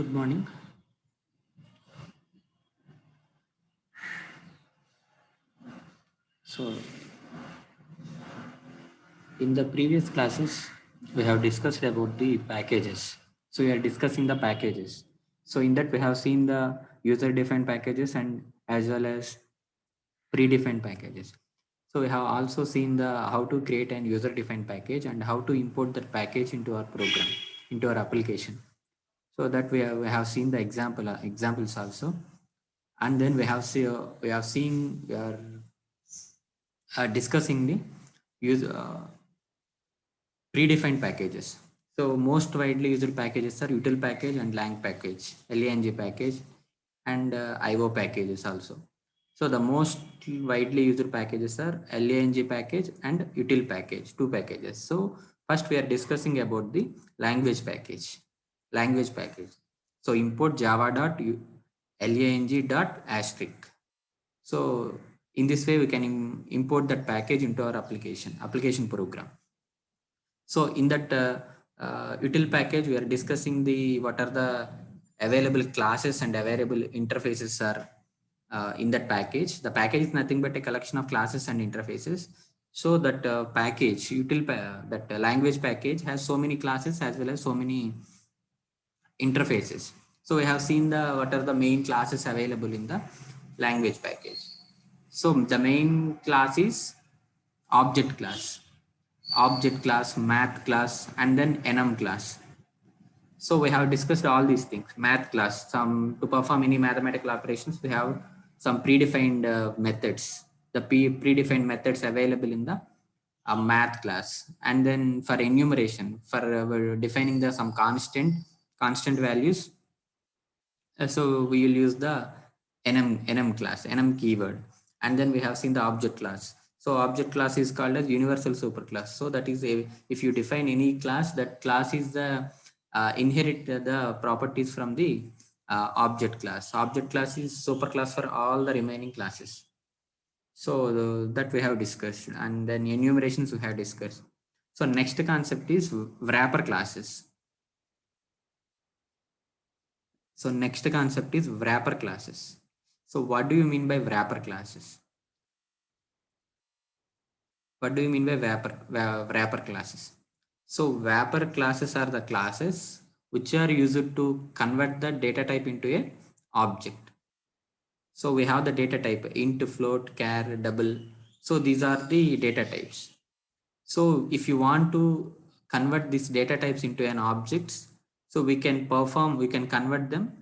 Good morning. So, in the previous classes, we have discussed about the packages. So, we are discussing the packages. So, in that, we have seen the user defined packages and as well as predefined packages. So, we have also seen the how to create an user defined package and how to import that package into our program, into our application. So that we have seen the examples also, and then we are discussing the use predefined packages. So most widely used packages are util package and lang package, lang package, and IO packages also. So the most widely used packages are lang package and util package, two packages. So first we are discussing about the language package, language package. So import java.lang dot asterisk. So in this way we can import that package into our application program. So in that util package, we are discussing the what are the available classes and available interfaces are in that package. The package is nothing but a collection of classes and interfaces. So that that language package has so many classes as well as so many interfaces. So we have seen the what are the main classes available in the language package. So the main class is object class, math class, and then enum class. So we have discussed all these things. Math class, some to perform any mathematical operations, we have some predefined methods. The predefined methods available in the math class, and then for enumeration, for we're defining the some constant values. So we will use the enum class, enum keyword, and then we have seen the object class. So object class is called as universal superclass. So that is a, if you define any class, that class is the inherit the properties from the object class. Object class is superclass for all the remaining classes. So that we have discussed, and then enumerations we have discussed. So next concept is wrapper classes. So next concept is wrapper classes. So what do you mean by wrapper classes? What do you mean by wrapper classes? So wrapper classes are the classes which are used to convert the data type into a object. So we have the data type int, float, char, double. So these are the data types. So if you want to convert these data types into an objects, so we can convert them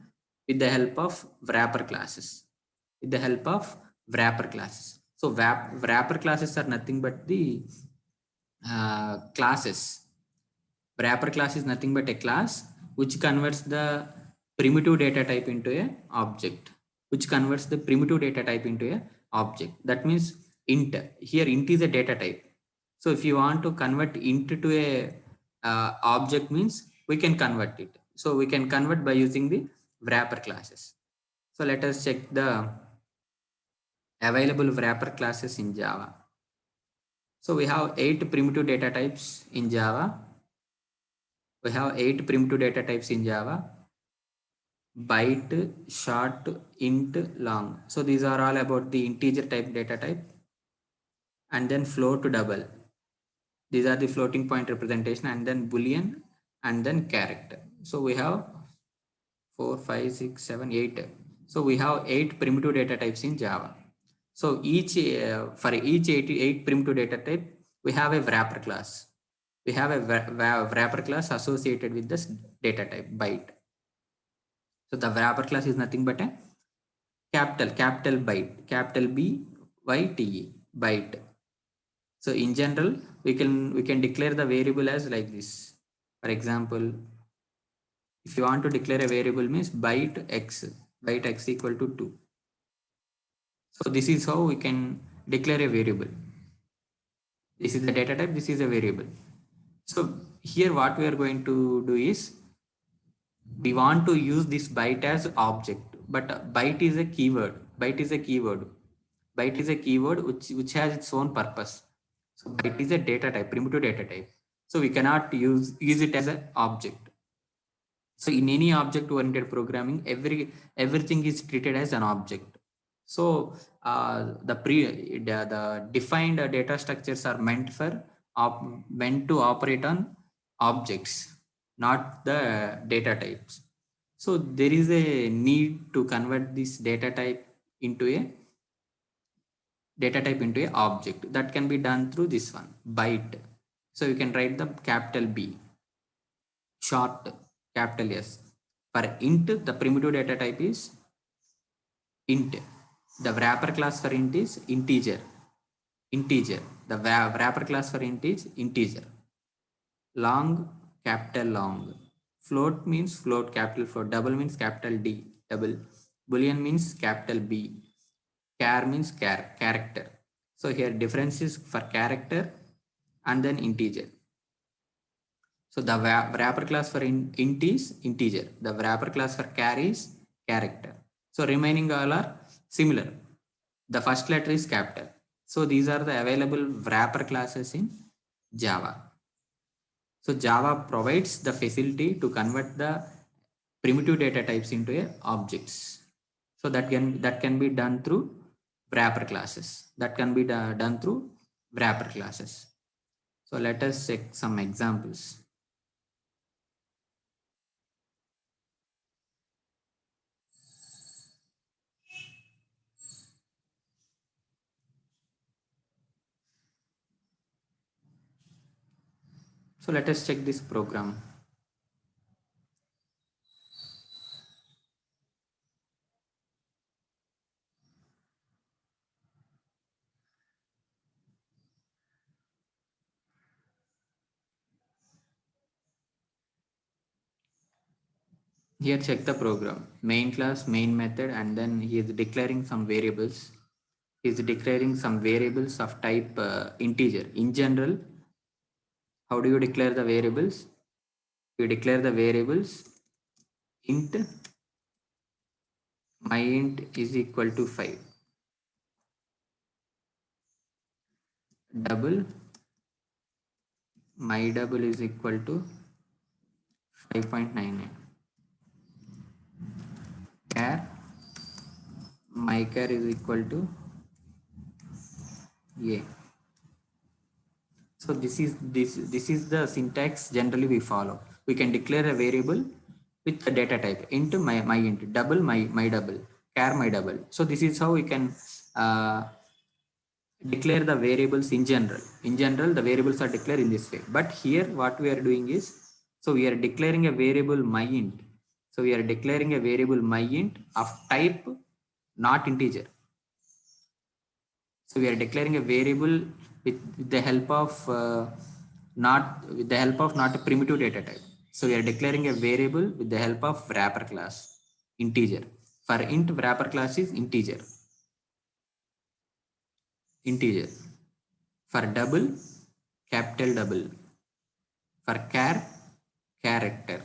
with the help of wrapper classes. With the help of wrapper classes. So wrapper classes are nothing but the classes. Wrapper class is nothing but a class which converts the primitive data type into a object. Which converts the primitive data type into a object. That means int. Here int is a data type. So if you want to convert int to a object means we can convert it. So we can convert by using the wrapper classes. So let us check the available wrapper classes in Java. So we have 8 primitive data types in Java. We have 8 primitive data types in Java: byte, short, int, long. So these are all about the integer type data type, and then float, double. These are the floating point representation, and then boolean, and then character. So we have 4, 5, 6, 7, 8. So we have 8 primitive data types in Java. So each for each 8 primitive data type, we have a wrapper class. We have a wrapper class associated with this data type byte. So the wrapper class is nothing but a capital byte, capital B Y T E, byte. So in general, we can declare the variable as like this. For example, if you want to declare a variable means byte x equal to 2. So this is how we can declare a variable. This is the data type, this is a variable. So here what we are going to do is we want to use this byte as object, but byte is a keyword. Byte is a keyword. Byte is a keyword which has its own purpose. So byte is a data type, primitive data type. So we cannot use it as an object. So in any object oriented programming, everything is treated as an object. So the defined data structures are meant to operate on objects, not the data types. So there is a need to convert this data type into a object. That can be done through this one, byte. So you can write the capital B, short capital S. For int, the primitive data type is int. The wrapper class for int is integer. Integer. The wrapper class for int is integer. Long, capital long. Float means float, capital float. Double means capital D, double. Boolean means capital B. Char means character. So here difference is for character and then integer. So the wrapper class for int is integer. The wrapper class for char is character. So remaining all are similar. The first letter is capital. So these are the available wrapper classes in Java. So Java provides the facility to convert the primitive data types into objects. So that can be done through wrapper classes. That can be done through wrapper classes. So let us check some examples. So let us check this program. Here check the program. Main class, main method, and then he is declaring some variables. He is declaring some variables of type integer. In general, how do you declare the variables? You declare the variables int my int is equal to 5. Double my double is equal to 5.99. Char my char is equal to a. So this is the syntax generally we follow. We can declare a variable with the data type int my int, double my double, char my double. So this is how we can declare the variables in general. In general, the variables are declared in this way. But here what we are doing is, so we are declaring a variable my int. So we are declaring a variable my int of type not integer. So we are declaring a variable with the help of not a primitive data type. So we are declaring a variable with the help of wrapper class integer. For int, wrapper class is integer. Integer. For double, capital double. For char, character.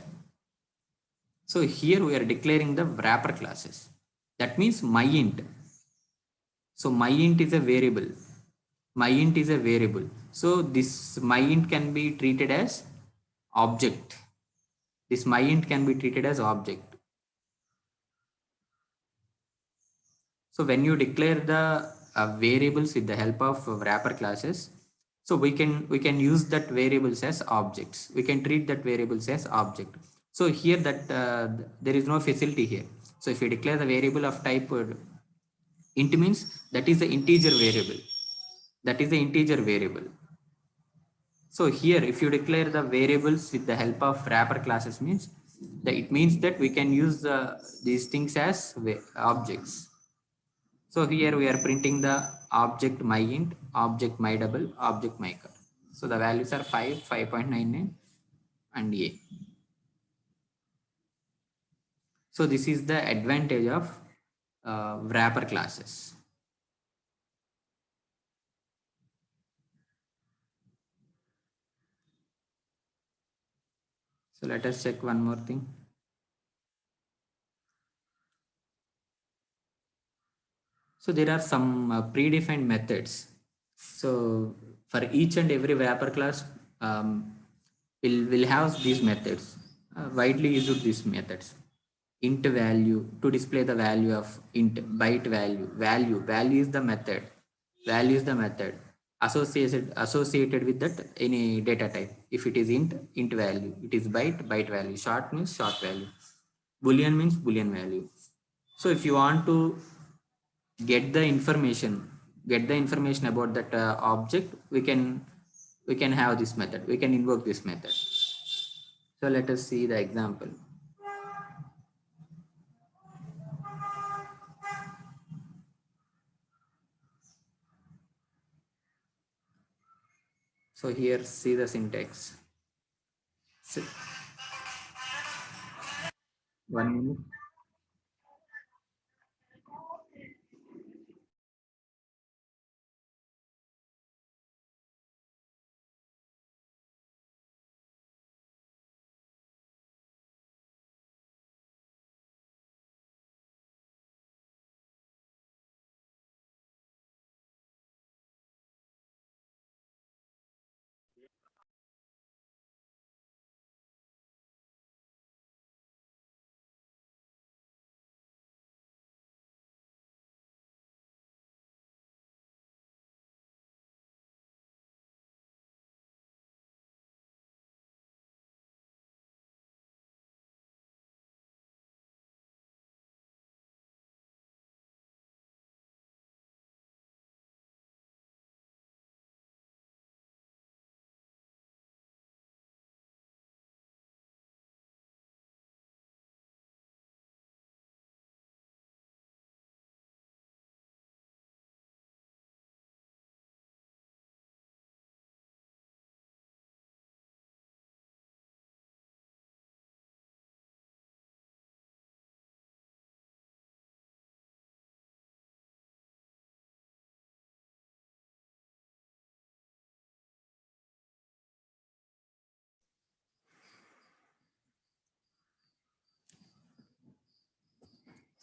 So here we are declaring the wrapper classes. That means my int. So my int is a variable. My int is a variable. So this my int can be treated as object. This my int can be treated as object. So when you declare the variables with the help of wrapper classes, so we can use that variables as objects. We can treat that variables as object. So here that there is no facility here. So if you declare the variable of type int means that is the integer variable. That is the integer variable. So here, if you declare the variables with the help of wrapper classes means that it means that we can use these things as objects. So here we are printing the object my int, object my double, object my char. So the values are 5, 5.99 and a. So this is the advantage of wrapper classes. So let us check one more thing. So there are some predefined methods. So for each and every wrapper class, we'll have these methods. widely used these methods. Int value to display the value of int, byte value is the method, value is the method associated with that any data type. If it is int value, it is byte value, short means short value, boolean means boolean value. So if you want to get the information about that object, we can have this method, we can invoke this method. So let us see the example. So here see the syntax. So, 1 minute.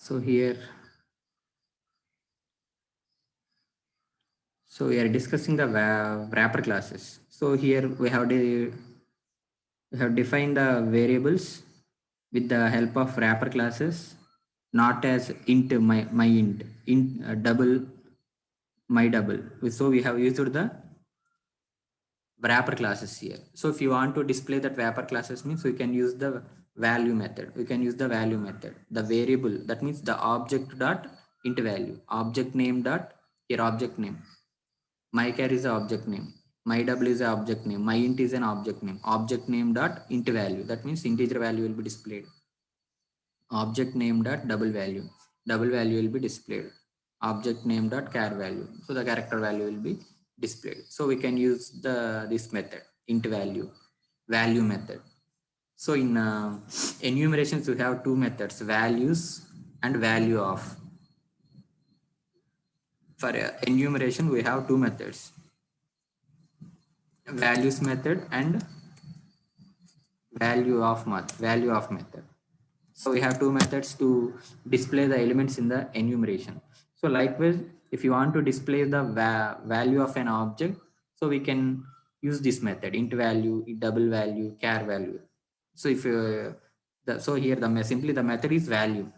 So here, so we are discussing the wrapper classes. So here we have defined the variables with the help of wrapper classes, not as int my int double my double. So we have used the wrapper classes here. So if you want to display that wrapper classes means we can use the value method. We can use the value method. The variable, that means the object dot int value. Object name dot here object name. My char is the object name. My double is the object name. My int is an object name. Object name dot int value. That means integer value will be displayed. Object name dot double value. Double value will be displayed. Object name dot char value. So the character value will be displayed. So we can use this method, int value method. So in enumerations we have two methods, values and value of. For enumeration we have two methods, values method and value of method. So we have two methods to display the elements in the enumeration. So likewise, if you want to display the value of an object, so we can use this method, int value, double value, char value. So if so here simply the method is value.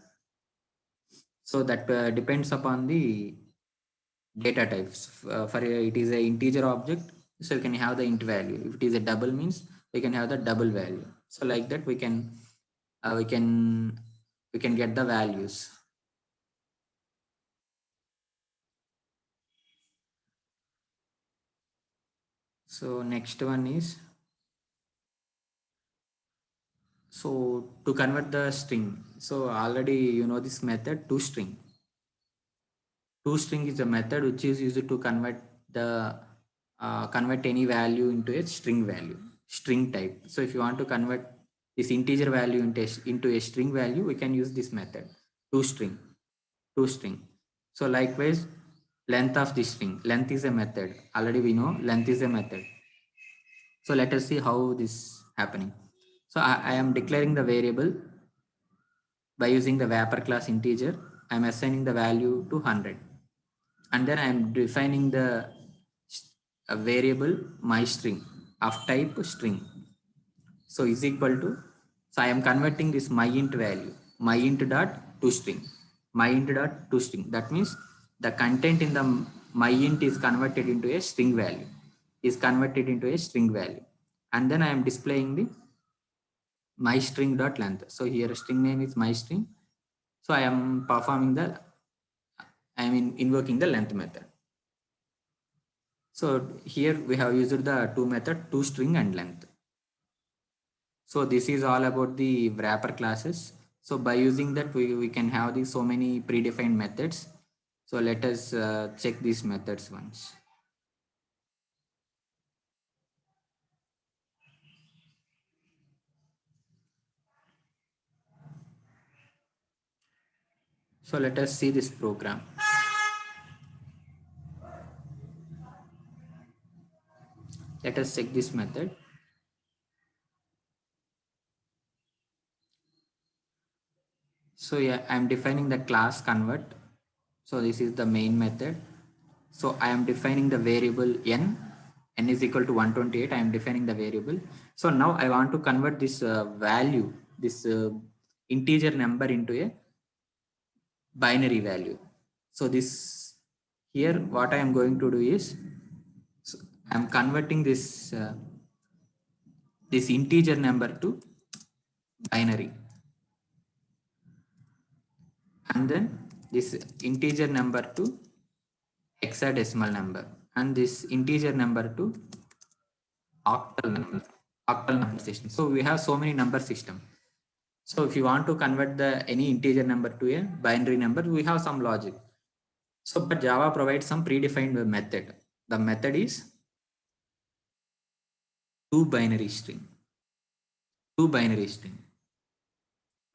So that depends upon the data types. For it is a integer object, so you can have the int value. If it is a double means we can have the double value. So like that we can uh, we can we can get the values. So next one is, so to convert the string. So already you know this method toString. ToString is a method which is used to convert any value into a string value, string type. So if you want to convert this integer value into a string value, we can use this method, toString. ToString. So likewise, length of the string. Length is a method. Already we know length is a method. So let us see how this happening. So I am declaring the variable by using the wrapper class integer. I am assigning the value to 100. And then I am defining the variable my string of type string. So is equal to, So I am converting this myInt value, myInt dot toString, myInt dot toString. That means the content in the myInt is converted into a string value, and then I am displaying the myString dot length. So here string name is myString. So I am performing the, I am invoking the length method. So here we have used the two method, toString and length. So this is all about the wrapper classes. So by using that, we can have the so many predefined methods. So let us check these methods once. So let us see this program. Let us check this method. So yeah, I am defining the class convert. So this is the main method. So I am defining the variable n is equal to 128. I am defining the variable. So now I want to convert this value, this integer number into a binary value. So this here, what I am going to do is, so I am converting this integer number to binary, and then this integer number to hexadecimal number, and this integer number to octal number system. So we have so many number system. So if you want to convert the any integer number to a binary number, we have some logic. So but Java provides some predefined method. The method is two binary string, two binary string,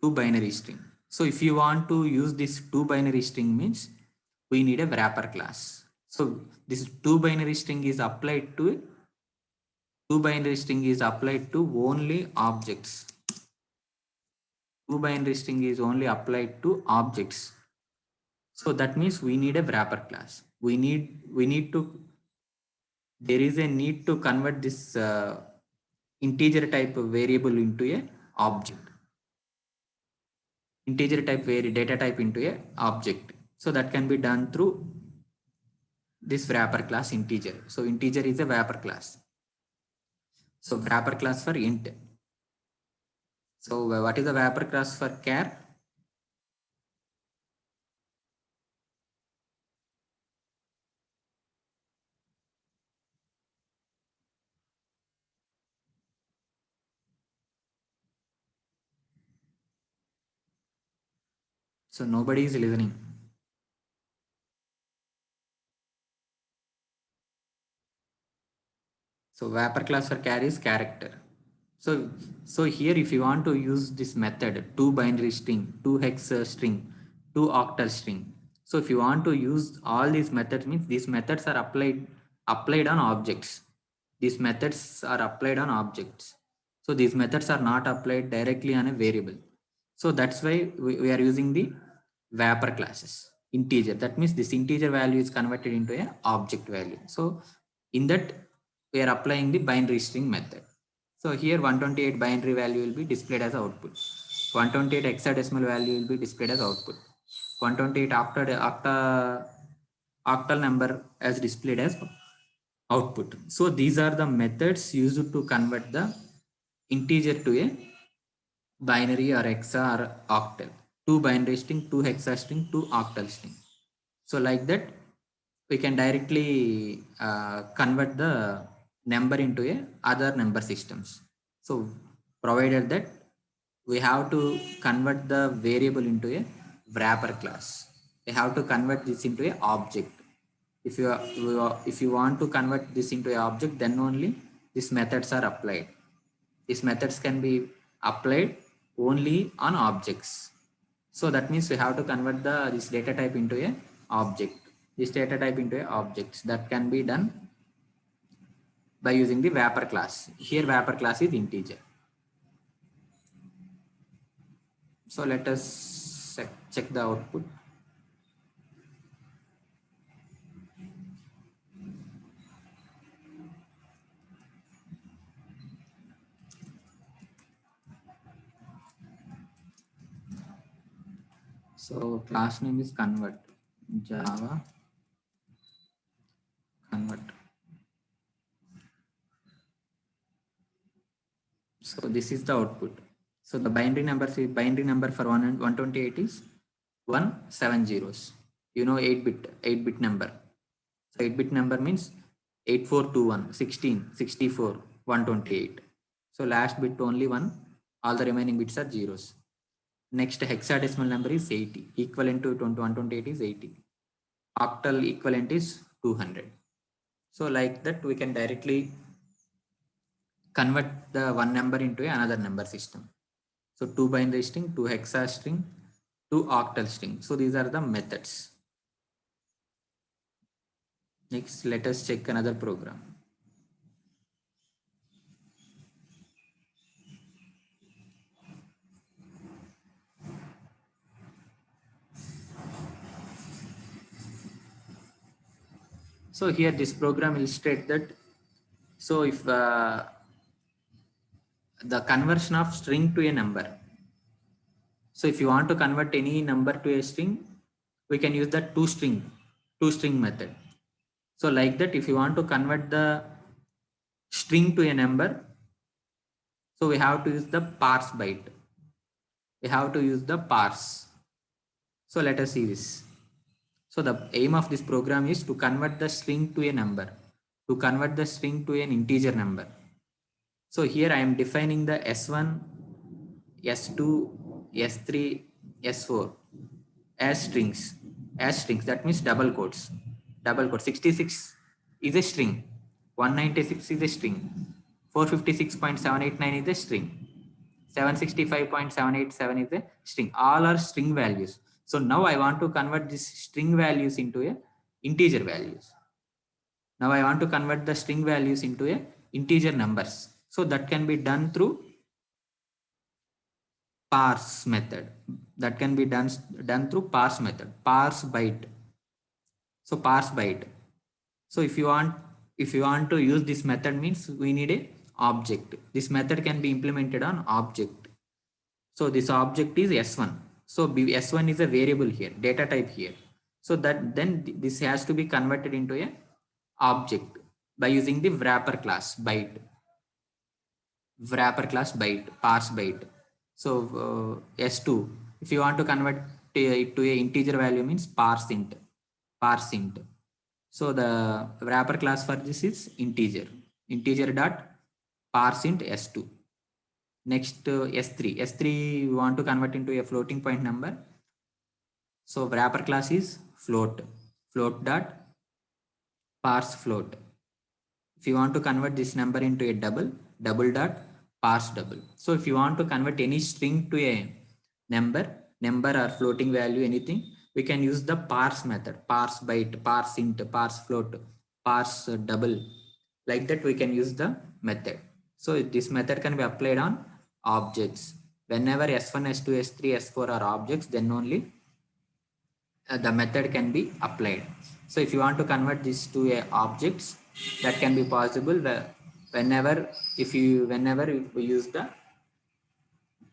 two binary string. So if you want to use this two binary string means we need a wrapper class. So this two binary string is applied to, two binary string is applied to only objects. Two binary string is only applied to objects. So that means we need a wrapper class. We need to, there is a need to convert this integer type variable into a object, integer type data type into a object. So that can be done through this wrapper class integer. So integer is a wrapper class. So wrapper class for int. So what is the wrapper class for char? So nobody is listening. So wrapper class for char is character. So here if you want to use this method, two binary string, two hex string, two octal string. So if you want to use all these methods, means these methods are applied on objects. These methods are applied on objects. So these methods are not applied directly on a variable. So that's why we are using the wrapper classes integer. That means this integer value is converted into a object value. So in that we are applying the binary string method. So here 128 binary value will be displayed as output. 128 hexadecimal value will be displayed as output. 128 octal number as displayed as output. So these are the methods used to convert the integer to a binary or hexa or octal. Two binary string, two hexa string, two octal string. So like that, we can directly convert the number into a other number systems. So provided that we have to convert the variable into a wrapper class. We have to convert this into a object. If you want to convert this into a object, then only these methods are applied. These methods can be applied only on objects. So that means we have to convert this data type into a object. This data type into a object. That can be done by using the wrapper class. Here wrapper class is integer. So let us check the output. So class name is convert, Java convert. So this is the output. So the binary number for 128 is 17 zeros. You know 8-bit number. So 8-bit number means 8421, 16, 64, 128. So last bit only one, all the remaining bits are zeros. Next hexadecimal number is 80. Equivalent to 128 is 80. Octal equivalent is 200. So like that we can directly convert the one number into another number system. So 2 binary string, 2 hexa string, 2 octal string. So these are the methods. Next, let us check another program. So here this program illustrates that. So if the conversion of string to a number. So if you want to convert any number to a string, we can use the two string method. So like that, if you want to convert the string to a number, so we have to use the parse byte. We have to use the parse. So let us see this. So the aim of this program is to convert the string to a number, to convert the string to an integer number. So here I am defining the S1, S2, S3, S4 as strings. That means double quotes. 66 is a string. 196 is a string. 456.789 is a string. 765.787 is a string. All are string values. So now I want to convert these string values into a integer values. Now I want to convert the string values into a integer numbers. So that can be done through parse method. That can be done through parse method. Parse byte. So parse byte. So if you want to use this method means we need a object. This method can be implemented on object. So this object is S1. So S1 is a variable here, data type here. So that then this has to be converted into a object by using the wrapper class byte. Parse byte. So S2, if you want to convert it to a integer value means parse int. So the wrapper class for this is integer dot parse int S2. Next S3 we want to convert into a floating point number. So wrapper class is float dot parse float. If you want to convert this number into a double dot parse double. So if you want to convert any string to a number or floating value, anything, we can use the parse method, parse byte, parse int, parse float, parse double. Like that we can use the method. So this method can be applied on objects. Whenever S1, S2, S3, S4 are objects, then only the method can be applied. So if you want to convert this to a objects, that can be possible whenever we use the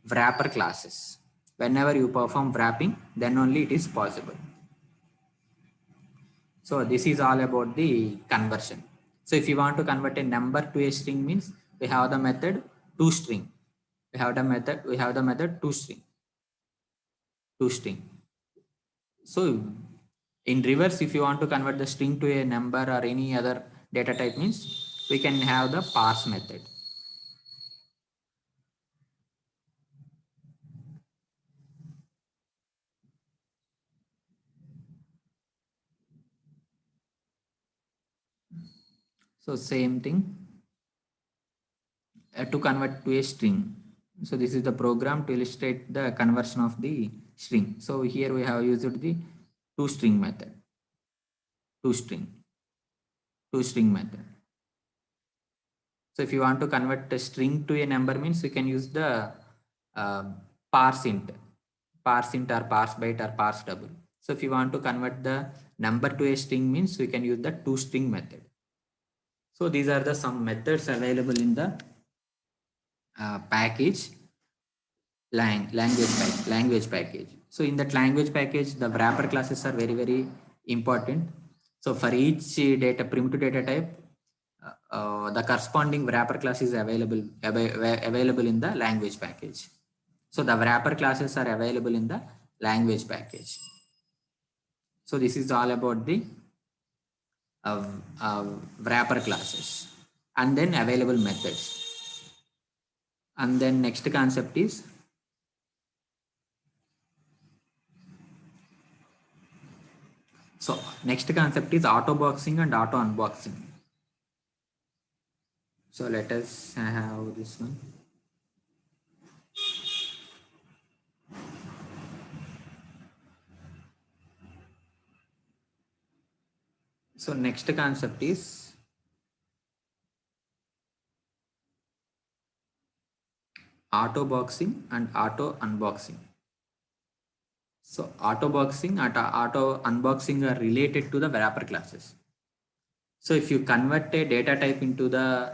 wrapper classes. Whenever you perform wrapping, then only it is possible. So this is all about the conversion. So if you want to convert a number to a string means we have the method toString. We have the method toString. So in reverse, if you want to convert the string to a number or any other data type means we can have the parse method. So same thing to convert to a string. So this is the program to illustrate the conversion of the string. So here we have used the toString method. toString method. So if you want to convert a string to a number means you can use the uh, parse int or parse byte or parse double. So if you want to convert the number to a string means we can use the toString method. So these are the some methods available in the package language package. So in that language package, the wrapper classes are very, very important. So for each data primitive data type, the corresponding wrapper class is available in the language package. So the wrapper classes are available in the language package. So this is all about the wrapper classes and then available methods. And then next concept is auto boxing and auto unboxing. So let us have this one. So next concept is auto boxing and auto unboxing. So auto boxing and auto unboxing are related to the wrapper classes. So if you convert a data type into the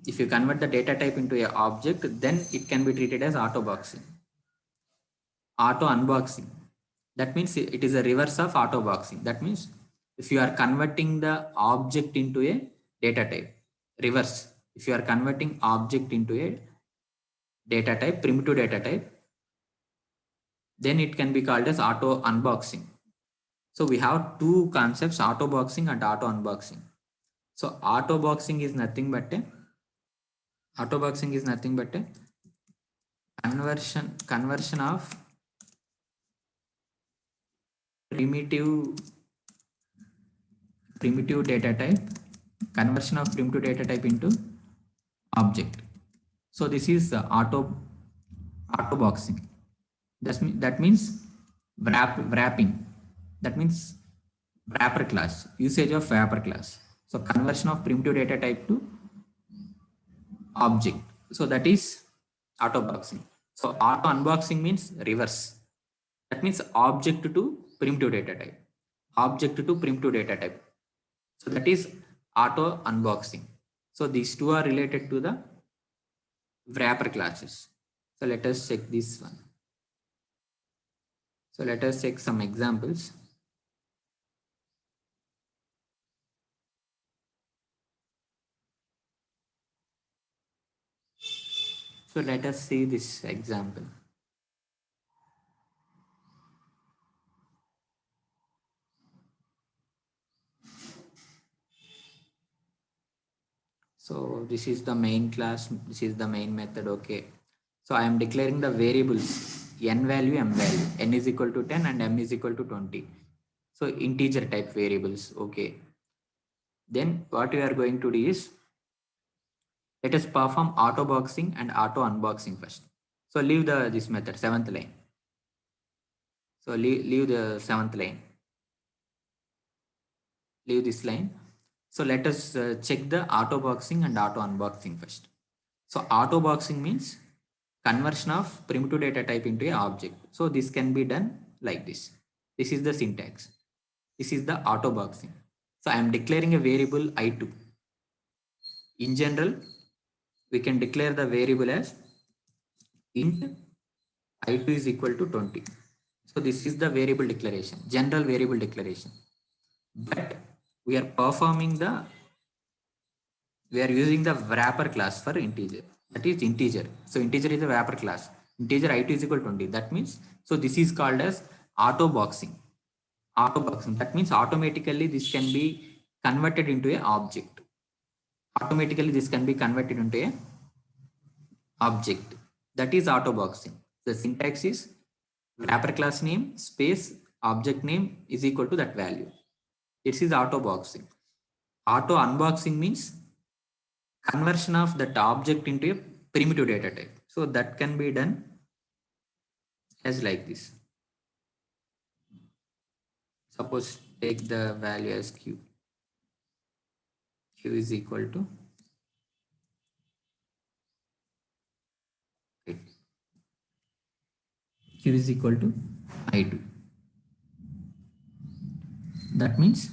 an object, then it can be treated as auto boxing. Auto unboxing, that means it is a reverse of auto boxing. That means if you are converting the object into a data type, reverse, if you are converting object into a data type, primitive data type, then it can be called as auto unboxing. So we have two concepts, auto boxing and auto unboxing. So auto boxing is nothing but a conversion of primitive data type, into object. So this is auto boxing. That means wrapping. That means wrapper class, usage of wrapper class. So conversion of primitive data type to object. So that is auto boxing. So auto unboxing means reverse. That means object to primitive data type. So that is auto unboxing. So these two are related to the wrapper classes. So let us check this one. So let us check some examples. So let us see this example. So this is the main class, this is the main method. Okay. So I am declaring the variables n value, m value, n is equal to 10 and m is equal to 20. So integer type variables. Okay. Then what we are going to do is, let us perform auto boxing and auto unboxing first. So leave this method, 7th line. So leave the 7th line. Leave this line. So let us check the auto boxing and auto unboxing first. So auto boxing means conversion of primitive data type into a object. So this can be done like this. This is the syntax. This is the auto boxing. So I am declaring a variable i2. In general, we can declare the variable as int i2 is equal to 20. So this is the variable declaration, general variable declaration. But we are using the wrapper class for integer. That is integer. So integer is a wrapper class. Integer i2 is equal to 20. That means, so this is called as auto boxing. That means automatically this can be converted into an object. That is auto boxing. The syntax is wrapper class name space object name is equal to that value. This is auto boxing. Auto unboxing means conversion of that object into a primitive data type. So that can be done as like this. Suppose take the value as q. Q is equal to I2. That means,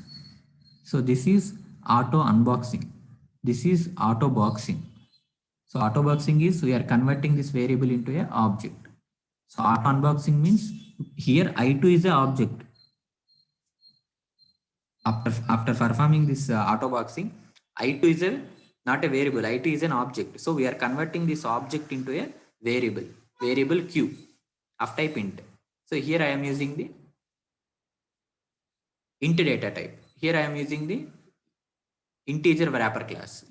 so this is auto unboxing. This is auto boxing. So auto boxing is we are converting this variable into a object. So auto unboxing means here I2 is a object. After performing this auto boxing, I2 is a not a variable, I2 is an object. So we are converting this object into a variable q of type int. So here I am using the int data type. Here I am using the integer wrapper class.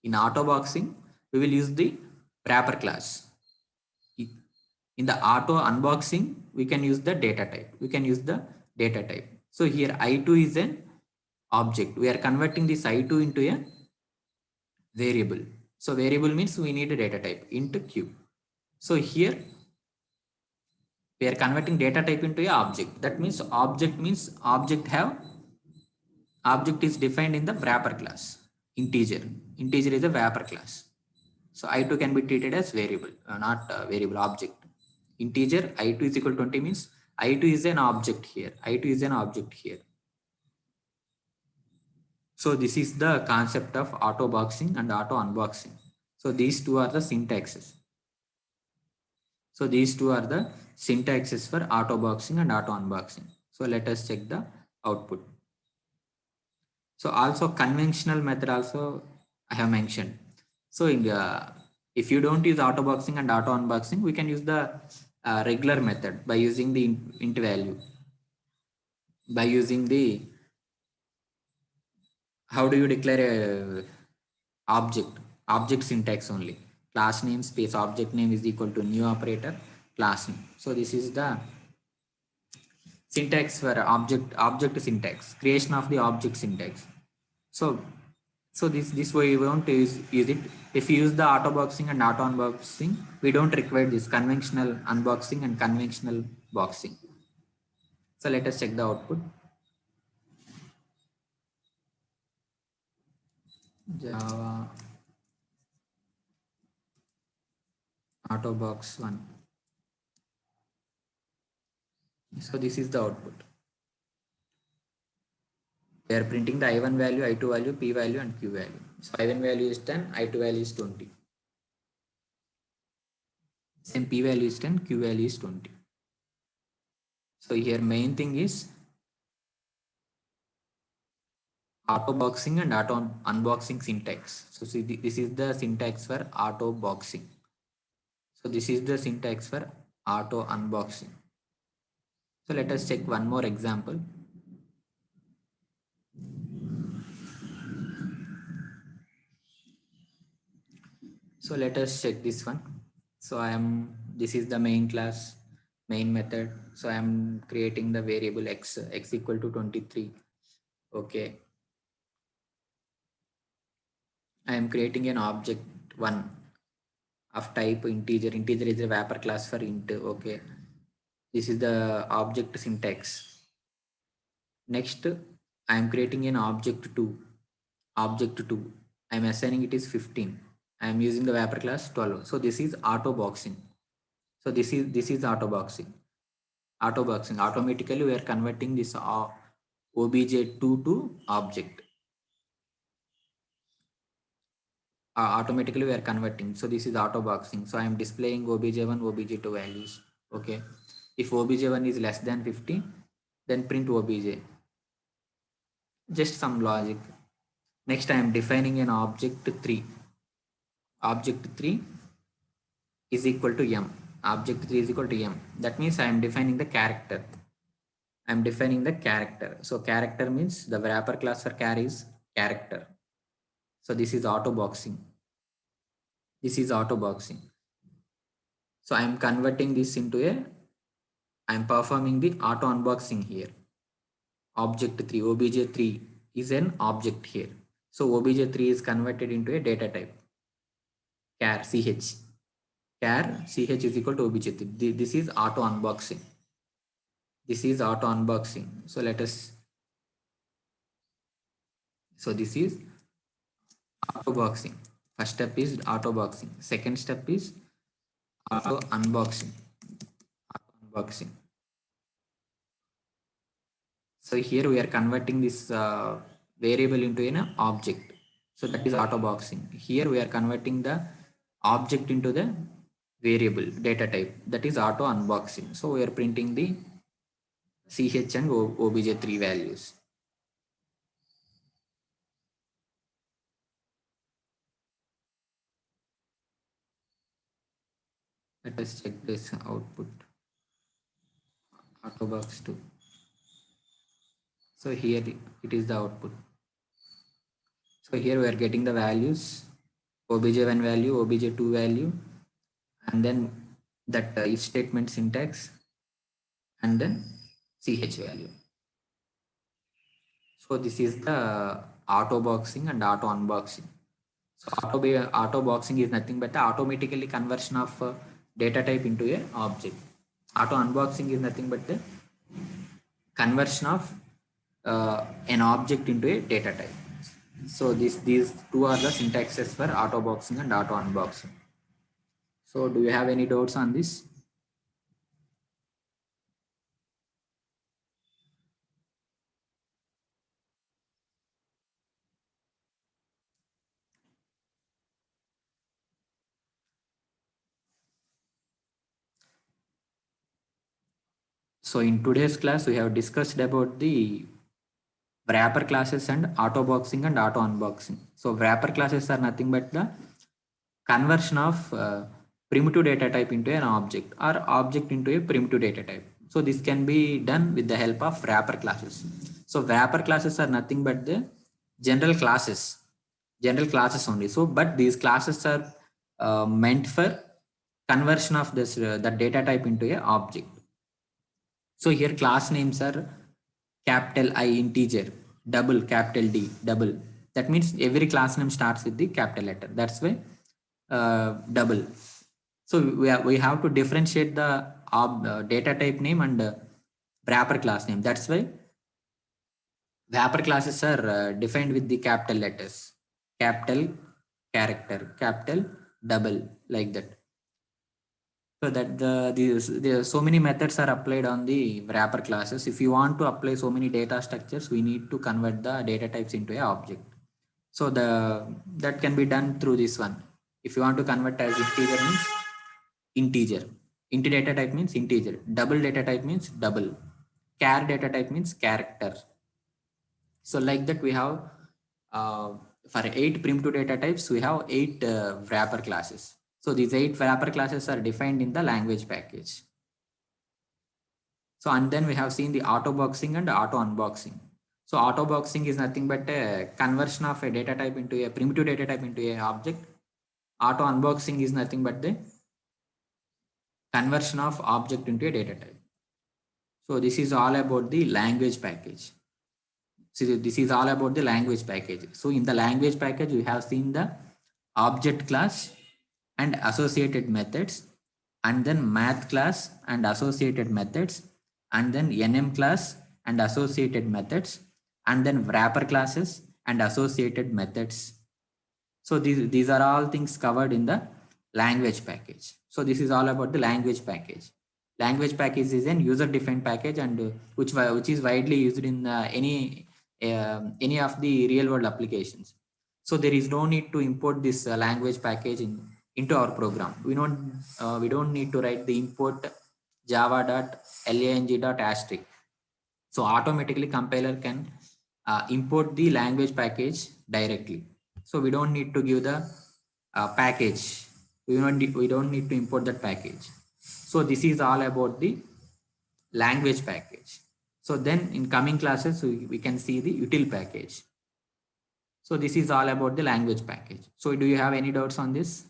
In auto boxing, we will use the wrapper class. In the auto unboxing, we can use the data type. So here I2 is an object. We are converting this I2 into a variable. So variable means we need a data type into q. So here we are converting data type into a object. That means object is defined in the wrapper class. Integer is a wrapper class. So I2 can be treated as variable, not variable object. Integer I2 is equal to 20 means I2 is an object here. So this is the concept of auto boxing and auto unboxing. So these two are the syntaxes. For auto boxing and auto unboxing. So let us check the output. So also conventional method also I have mentioned. So in if you don't use auto boxing and auto unboxing, we can use the regular method by using the int value. By using the, how do you declare a object syntax only. Class name space object name is equal to new operator class name. So this is the syntax for object syntax, creation of the object syntax. So this way we won't use it. If you use the auto boxing and auto unboxing, we don't require this conventional unboxing and conventional boxing. So let us check the output. Java auto box 1. So this is the output. We are printing the I1 value, I2 value, P value and Q value. So I1 value is 10, I2 value is 20. Same P value is 10, Q value is 20. So here main thing is auto boxing and auto unboxing syntax. So see, this is the syntax for auto boxing. So this is the syntax for auto unboxing. So let us check one more example. So let us check this one. So this is the main class, main method. So I am creating the variable x equal to 23. Okay. I am creating an object 1 of type integer. Integer is a wrapper class for int. Okay. This is the object syntax. Next, I am creating an object 2. I am assigning it is 15. I am using the wrapper class 12. So this is auto boxing. So this is auto boxing. Automatically we are converting this obj2 to object. Automatically we are converting. So this is auto boxing. So I am displaying obj1, obj2 values. Okay. If obj1 is less than 50, then print obj. Just some logic. Next, I am defining an object 3. Object 3 is equal to m. Object 3 is equal to m. That means I am defining the character. So character means the wrapper class for char is character. So this is auto boxing. So I am converting this into I am performing the auto unboxing here. Object 3, obj3 is an object here. So obj3 is converted into a data type. Char ch is equal to obj3. This is auto unboxing. So let us. So this is auto boxing. First step is auto boxing. Second step is auto unboxing. So here we are converting this variable into an object. So that is auto boxing. Here we are converting the object into the variable data type, that is auto unboxing. So we are printing the ch and obj3 values. Let us check this output autobox 2. So here it is the output. So here we are getting the values, obj1 value, obj2 value, and then that if statement syntax, and then ch value. So this is the auto boxing and auto unboxing. So auto boxing is nothing but the automatically conversion of data type into a object. Auto unboxing is nothing but the conversion of an object into a data type. So these two are the syntaxes for auto boxing and auto unboxing. So do you have any doubts on this? So in today's class, we have discussed about the wrapper classes and auto boxing and auto unboxing. So wrapper classes are nothing but the conversion of primitive data type into an object or object into a primitive data type. So this can be done with the help of wrapper classes. So wrapper classes are nothing but the general classes only. So but these classes are meant for conversion of this the data type into a object. So here class names are capital I integer, double capital D double. That means every class name starts with the capital letter. That's why double. So we have to differentiate the data type name and wrapper class name. That's why wrapper classes are defined with the capital letters, capital character, capital double, like that. So that the so many methods are applied on the wrapper classes. If you want to apply so many data structures, we need to convert the data types into a object. So that can be done through this one. If you want to convert as integer means integer. Int data type means integer. Double data type means double. Char data type means character. So like that we have for 8 primitive data types, we have 8 wrapper classes. So these 8 wrapper classes are defined in the language package. So and then we have seen the auto boxing and auto unboxing. So auto boxing is nothing but a conversion of a data type into a primitive data type into a object. Auto unboxing is nothing but the conversion of object into a data type. So this is all about the language package. So this is all about the language package. So in the language package, we have seen the object class and associated methods, and then math class and associated methods, and then NM class and associated methods, and then wrapper classes and associated methods. So these are all things covered in the language package. So this is all about the language package. Language package is an user defined package, and which is widely used in any of the real world applications. So there is no need to import this language package into our program. We don't need to write the import java.lang.asterisk. So automatically compiler can import the language package directly. So we don't need to give the package. We don't need to import that package. So this is all about the language package. So then in coming classes, we can see the util package. So this is all about the language package. So do you have any doubts on this?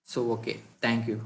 So, okay, thank you.